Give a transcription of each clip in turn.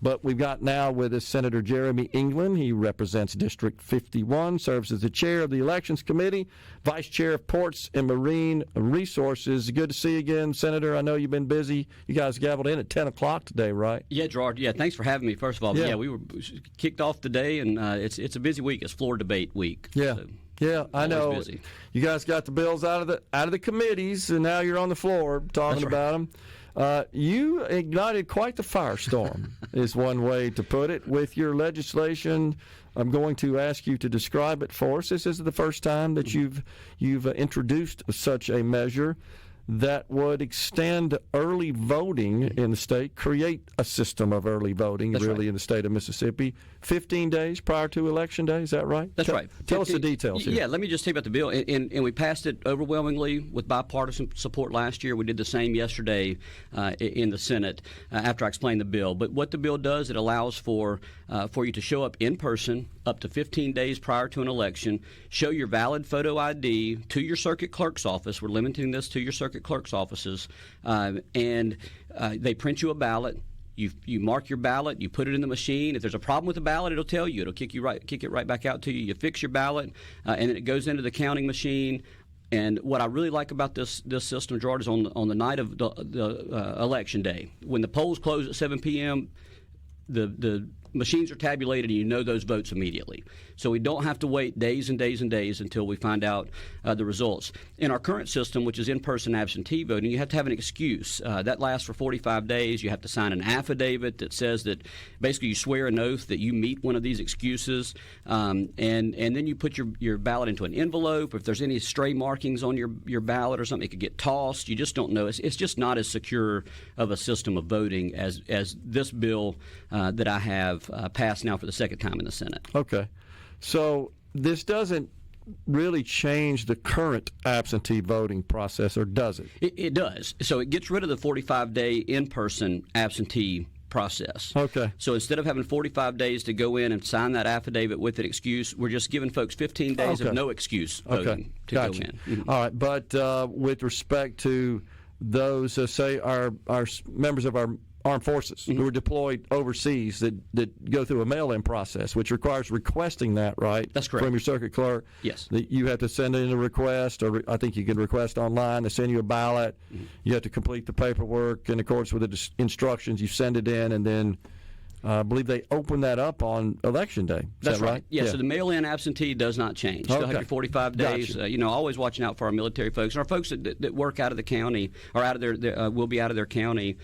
But we've got now with us Senator Jeremy England. He represents District 51, serves as the chair of the Elections Committee, vice chair of Ports and Marine Resources. Good to see you again, Senator. I know you've been busy. You guys gavelled in at 10 o'clock today, right? Yeah, Gerard. Yeah, thanks for having me, first of all. Yeah, we were kicked off today, and it's a busy week. It's floor debate week. Yeah. So. Yeah, I know. Busy. You guys got the bills out of the committees, and now you're on the floor talking about them. You ignited quite the firestorm, is one way to put it, with your legislation. I'm going to ask you to describe it for us. This is the first time that you've introduced such a measure that would extend early voting in the state, create a system of early voting, That's right. in the state of Mississippi, 15 days prior to Election Day. Is that right? That's right. Tell us the details here. Yeah, let me just tell you about the bill. And we passed it overwhelmingly with bipartisan support last year. We did the same yesterday in the Senate after I explained the bill. But what the bill does, it allows for you to show up in person up to 15 days prior to an election, show your valid photo ID to your circuit clerk's office. We're limiting this to your circuit clerk's offices. And they print you a ballot. You mark your ballot, you put it in the machine. If there's a problem with the ballot, it'll tell you. It'll kick it right back out to you. You fix your ballot, and then it goes into the counting machine. And what I really like about this system, Gerard, is on the night of the election day, when the polls close at 7 p.m., the machines are tabulated, and you know those votes immediately. So we don't have to wait days and days and days until we find out the results. In our current system, which is in-person absentee voting, you have to have an excuse. That lasts for 45 days. You have to sign an affidavit that says that basically you swear an oath that you meet one of these excuses, and then you put your ballot into an envelope. If there's any stray markings on your ballot or something, it could get tossed. You just don't know. It's just not as secure of a system of voting as this bill that I have passed now for the second time in the Senate. Okay. So this doesn't really change the current absentee voting process, or does it? It does. So it gets rid of the 45-day in-person absentee process. Okay. So instead of having 45 days to go in and sign that affidavit with an excuse, we're just giving folks 15 days of no excuse voting to go in. Mm-hmm. All right. But with respect to those, say, our members of our armed forces who are deployed overseas that go through a mail-in process, which requires requesting that, right? That's correct. From your circuit clerk. Yes. You have to send in a request, or I think you can request online. They send you a ballot. Mm-hmm. You have to complete the paperwork in accordance with the instructions. You send it in, and then I believe they open that up on Election Day. That's that right? Yeah, so the mail-in absentee does not change. Still have your 45 days. Gotcha. Always watching out for our military folks. And our folks that work out of the county or out of will be out of their county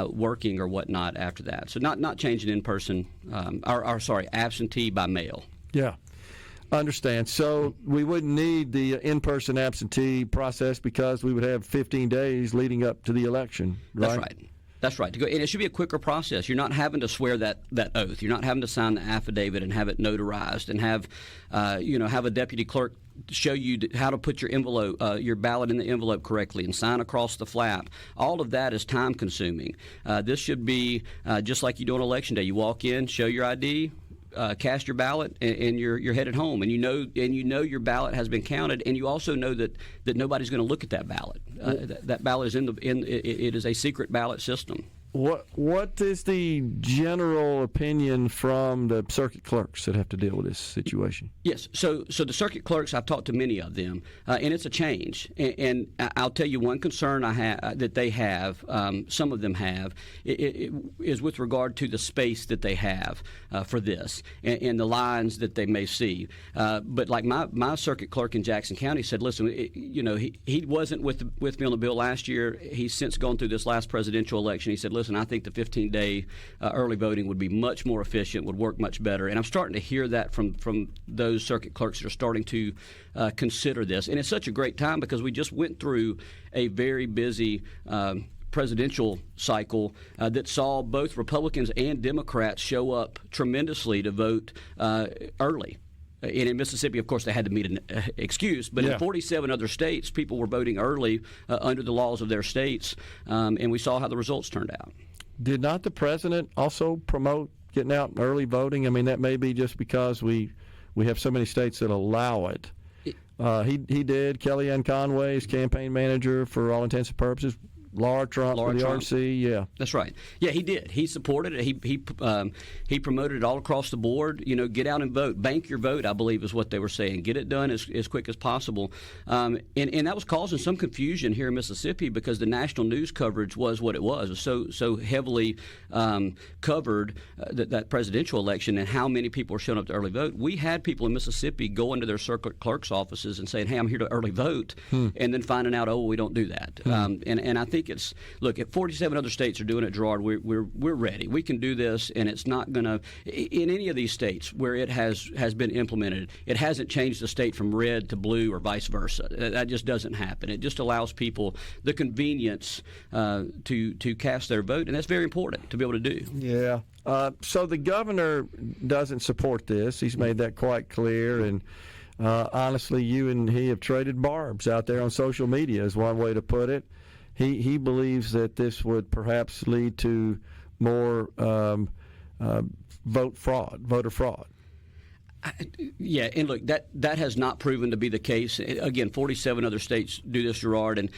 working or whatnot after that. So not changing in person, absentee by mail. Yeah. Understand. So we wouldn't need the in-person absentee process because we would have 15 days leading up to the election, right? That's right. That's right. And it should be a quicker process. You're not having to swear that oath. You're not having to sign the affidavit and have it notarized and have a deputy clerk show you how to put your ballot in the envelope correctly and sign across the flap. All of that is time consuming. This should be just like you do on Election Day. You walk in, show your ID, cast your ballot, and you're headed home, and you know your ballot has been counted, and you also know that nobody's going to look at that ballot. That ballot is it is a secret ballot system. What is the general opinion from the circuit clerks that have to deal with this situation? Yes, so the circuit clerks, I've talked to many of them, and it's a change. And I'll tell you one concern I have that they have, some of them have, it is with regard to the space that they have for this and the lines that they may see. But like my circuit clerk in Jackson County said, listen, he wasn't with me on the bill last year. He's since gone through this last presidential election. He said, listen, I think the 15-day early voting would be much more efficient, would work much better. And I'm starting to hear that from those circuit clerks that are starting to consider this. And it's such a great time because we just went through a very busy presidential cycle that saw both Republicans and Democrats show up tremendously to vote early. And in Mississippi, of course, they had to meet an excuse. But in 47 other states, people were voting early under the laws of their states, and we saw how the results turned out. Did not the president also promote getting out and early voting? I mean, that may be just because we have so many states that allow it. He did. Kellyanne Conway's campaign manager, for all intents and purposes, Laura Trump for the RC, yeah. That's right. Yeah, he did. He supported it. He promoted it all across the board. Get out and vote. Bank your vote, I believe, is what they were saying. Get it done as quick as possible. And that was causing some confusion here in Mississippi because the national news coverage was what it was. It was so heavily covered that presidential election and how many people were showing up to early vote. We had people in Mississippi go into their circuit clerk's offices and saying, hey, I'm here to early vote, and then finding out, we don't do that. And I think if 47 other states are doing it, Gerard, we're ready. We can do this, and it's not going to, in any of these states where it has been implemented, it hasn't changed the state from red to blue or vice versa. That just doesn't happen. It just allows people the convenience to cast their vote, and that's very important to be able to do. Yeah. So the governor doesn't support this. He's made that quite clear, and honestly, you and he have traded barbs out there on social media is one way to put it. He believes that this would perhaps lead to more voter fraud. Yeah, and look, that has not proven to be the case. Again, 47 other states do this, Gerard, and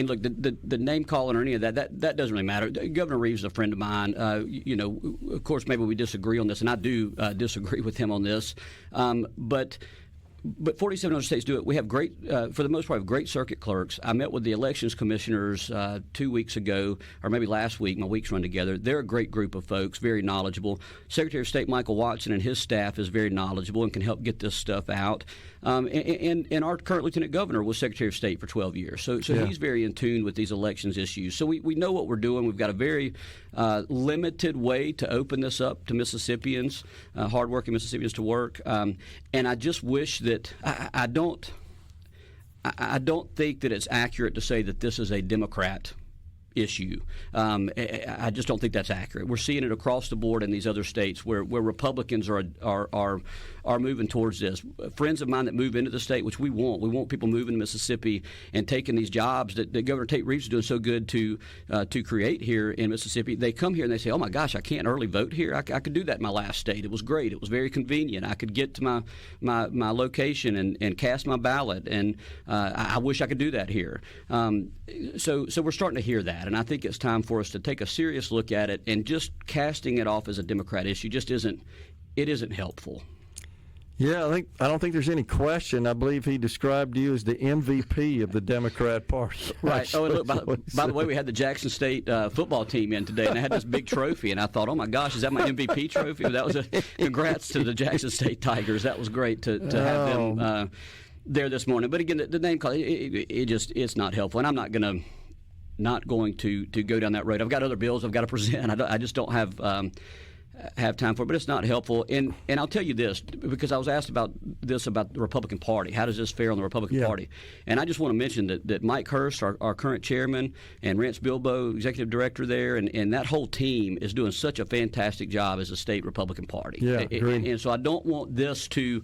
look, the name calling or any of that doesn't really matter. Governor Reeves is a friend of mine. Of course, maybe we disagree on this, and I do disagree with him on this, but 47 other states do it. We have great, for the most part, great circuit clerks. I met with the elections commissioners 2 weeks ago, or maybe last week. My weeks run together. They're a great group of folks, very knowledgeable. Secretary of State Michael Watson and his staff is very knowledgeable and can help get this stuff out. And our current Lieutenant Governor was Secretary of State for 12 years. So he's very in tune with these elections issues. So we know what we're doing. We've got a very limited way to open this up to Mississippians, hardworking Mississippians to work. And I just wish that I don't think that it's accurate to say that this is a Democrat issue. I just don't think that's accurate. We're seeing it across the board in these other states where Republicans are moving towards this. Friends of mine that move into the state, which we want people moving to Mississippi and taking these jobs that Governor Tate Reeves is doing so good to create here in Mississippi. They come here and they say, oh my gosh, I can't early vote here. I could do that in my last state. It was great. It was very convenient. I could get to my location and cast my ballot, and I wish I could do that here. So we're starting to hear that, and I think it's time for us to take a serious look at it, and just casting it off as a Democrat issue just isn't helpful. Yeah, I don't think there's any question. I believe he described you as the MVP of the Democrat Party. Right. Oh, and look, by the way, we had the Jackson State football team in today, and they had this big trophy, and I thought, oh my gosh, is that my MVP trophy? That was congrats to the Jackson State Tigers. That was great to have them there this morning. But again, the name call, it's not helpful, and I'm not going to go down that road. I've got other bills I've got to present. I just don't have time for it, but it's not helpful. And I'll tell you this, because I was asked about the Republican Party. How does this fare on the Republican Party? And I just want to mention that Mike Hurst, our current chairman, and Rance Bilbo, executive director there, and that whole team is doing such a fantastic job as a state Republican Party. Yeah, and so I don't want this to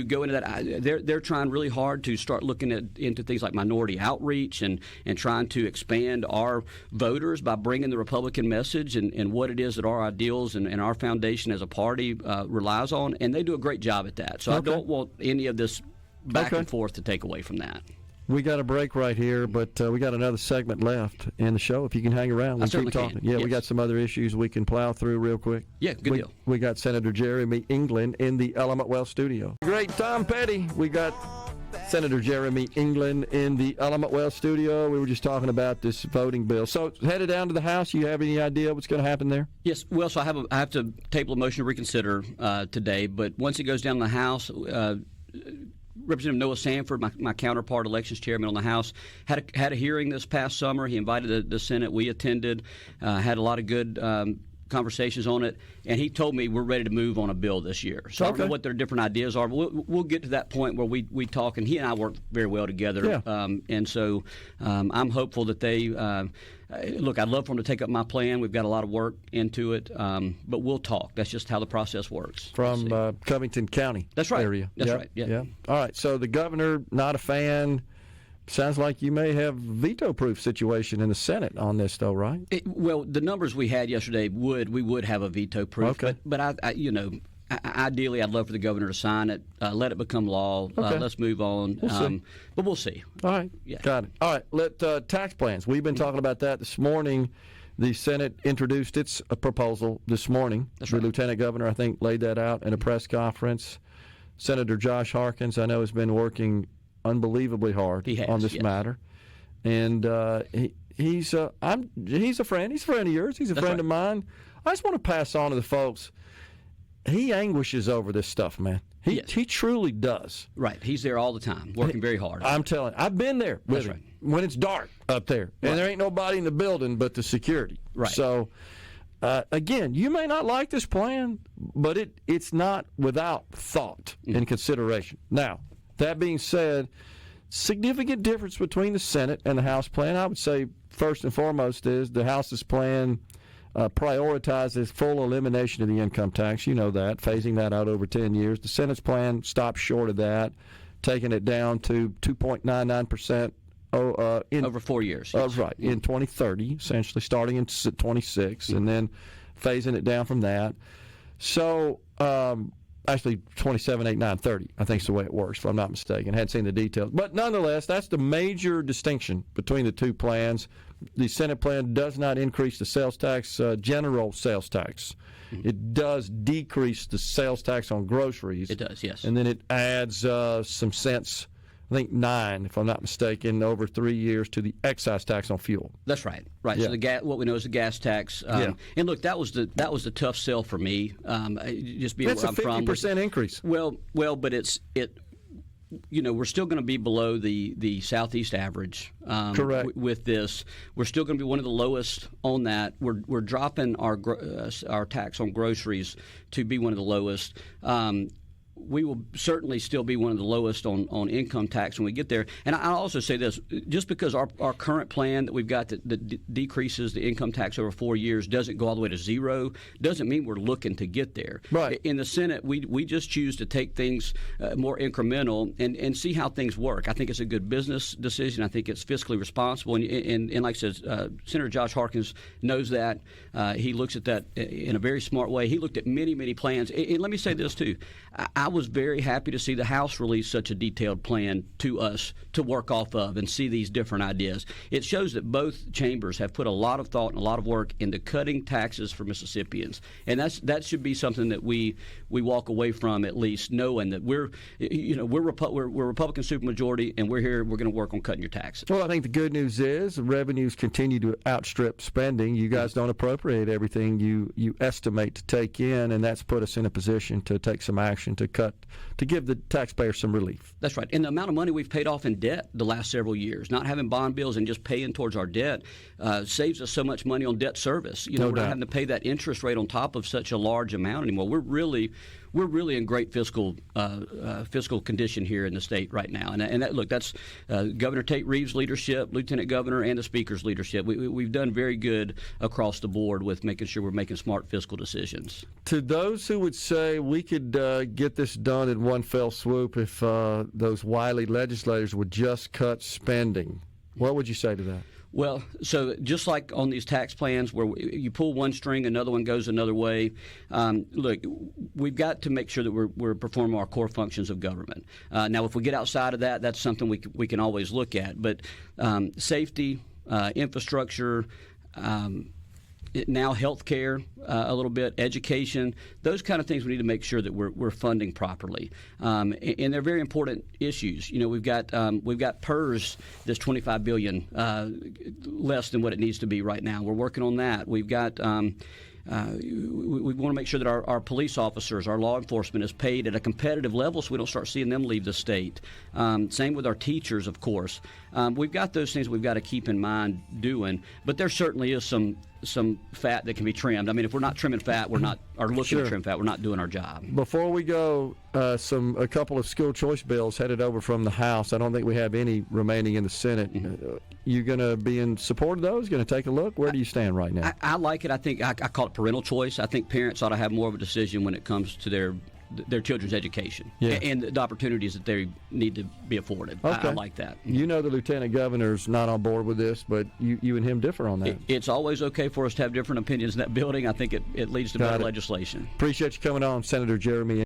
go into that. They're trying really hard to start looking into things like minority outreach and trying to expand our voters by bringing the Republican message and what it is that our ideals and our foundation as a party relies on. And they do a great job at that. So I don't want any of this back and forth to take away from that. We got a break right here, but we got another segment left in the show. If you can hang around, we'll keep talking. Yeah, yes. We got some other issues we can plow through real quick. Yeah, good deal. We got Senator Jeremy England in the Element Well studio. Great, Tom Petty. We got Senator Jeremy England in the Element Well studio. We were just talking about this voting bill. So headed down to the House. You have any idea what's going to happen there? Yes. Well, so I have to table a motion to reconsider today. But once it goes down to the House, Representative Noah Sanford, my counterpart, elections chairman on the House, had a hearing this past summer. He invited the Senate. We attended, had a lot of good conversations on it, and he told me we're ready to move on a bill this year. So I don't know what their different ideas are, but we'll get to that point where we talk, and he and I work very well together. Yeah. And so I'm hopeful that they look, I'd love for them to take up my plan. We've got a lot of work into it, but we'll talk. That's just how the process works. From Covington County area. That's right. Yeah. All right, so the governor, not a fan. Sounds like you may have veto-proof situation in the Senate on this, though, right? Well, the numbers we had yesterday we would have a veto-proof. Okay. But I Ideally, I'd love for the governor to sign it, let it become law. Okay. Let's move on. We'll see. But we'll see. All right. Yeah. Got it. All right. Tax plans. We've been talking about that this morning. The Senate introduced its proposal this morning. That's the right. Lieutenant Governor, I think, laid that out in a press conference. Senator Josh Harkins, I know, has been working unbelievably hard on this matter. And he's a friend. He's a friend of yours. He's a friend of mine. I just want to pass on to the folks. He anguishes over this stuff, man. He truly does. Right. He's there all the time, working very hard. I'm telling you, I've been there with him when it's dark up there. And there ain't nobody in the building but the security. Right. So, again, you may not like this plan, but it's not without thought and consideration. Now, that being said, significant difference between the Senate and the House plan, I would say, first and foremost, is the House's plan prioritizes full elimination of the income tax. You know that, phasing that out over 10 years. The Senate's plan stops short of that, taking it down to 2.99% over 4 years. Yes. Right, in 2030, essentially, starting in 26, and then phasing it down from that. So, actually, 27, 8, 9, 30, I think is the way it works, if I'm not mistaken. I hadn't seen the details. But nonetheless, that's the major distinction between the two plans. The Senate plan does not increase the sales tax, general sales tax. It does decrease the sales tax on groceries. It does, yes. And then it adds some cents, I think 9, if I'm not mistaken, over 3 years to the excise tax on fuel. That's right. Right. Yeah. So what we know is the gas tax. And look, that was the tough sell for me. Just being That's where I'm from. That's a 50% increase. Well, but we're still going to be below the Southeast average. Correct. With this, we're still going to be one of the lowest on that. We're dropping our tax on groceries to be one of the lowest. We will certainly still be one of the lowest on income tax when we get there. And I'll also say this, just because our current plan that we've got that decreases the income tax over 4 years doesn't go all the way to zero, doesn't mean we're looking to get there. Right. In the Senate, we just choose to take things more incremental and see how things work. I think it's a good business decision. I think it's fiscally responsible. And like I said, Senator Josh Harkins knows that. He looks at that in a very smart way. He looked at many, many plans. And let me say this, too. I was very happy to see the House release such a detailed plan to us to work off of and see these different ideas. It shows that both chambers have put a lot of thought and a lot of work into cutting taxes for Mississippians, and that should be something that we walk away from, at least knowing that we're Republican supermajority, and we're here. We're going to work on cutting your taxes. Well, I think the good news is revenues continue to outstrip spending. You guys don't appropriate everything you estimate to take in, and that's put us in a position to take some action to give the taxpayer some relief. That's right. And the amount of money we've paid off in debt the last several years, not having bond bills and just paying towards our debt, saves us so much money on debt service. We're not having to pay that interest rate on top of such a large amount anymore. We're really in great fiscal condition here in the state right now. And that's Governor Tate Reeves' leadership, Lieutenant Governor, and the Speaker's leadership. We've done very good across the board with making sure we're making smart fiscal decisions. To those who would say we could get this done in one fell swoop if those wily legislators would just cut spending, what would you say to that? Well, so just like on these tax plans where you pull one string, another one goes another way, look, we've got to make sure that we're performing our core functions of government. Now, if we get outside of that, that's something we can always look at. But safety, infrastructure, now health care, a little bit, education, those kind of things we need to make sure that we're funding properly. And they're very important issues. We've got PERS that's $25 billion less than what it needs to be right now. We're working on that. We've got we want to make sure that our police officers, our law enforcement is paid at a competitive level so we don't start seeing them leave the state. Same with our teachers, of course. We've got those things we've got to keep in mind doing, but there certainly is some fat that can be trimmed. I mean, if we're not trimming fat, we're not looking to trim fat, we're not doing our job. Before we go, a couple of school choice bills headed over from the House. I don't think we have any remaining in the Senate. You going to be in support of those? Going to take a look? Where do you stand right now? I like it. I think I call it parental choice. I think parents ought to have more of a decision when it comes to their their children's education Yeah. and the opportunities that they need to be afforded. Okay. I like that. You know the lieutenant governor's not on board with this, but you and him differ on that. It's always okay for us to have different opinions in that building. I think it leads to better legislation. Appreciate you coming on, Senator Jeremy.